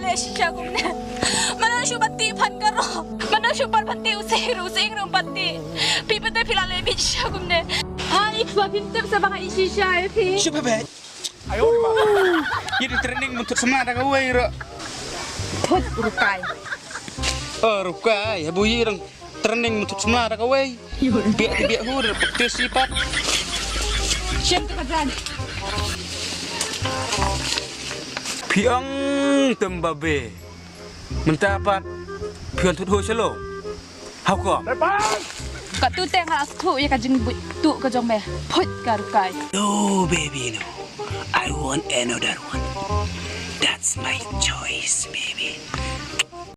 Malaysia kumne. Mana syu pati pan karo. Mana syu pan pati using rum pati. Pipete pilale Malaysia kumne. Ai kwa pintem sa baka isisya pi. Siapa bet? Ayo di mana? Jadi training untuk semangat kau ira. Put rukai. Rukai, buyi orang training untuk semangat kau biak hur, petis sifat. Siap kerjaan. Piang tembabe mendapat pion tuh selo. Hau ko? Kat tu teng hal tu ya kajeng tu ke jong me. Put karukai. No baby no. I want another one. That's my choice baby.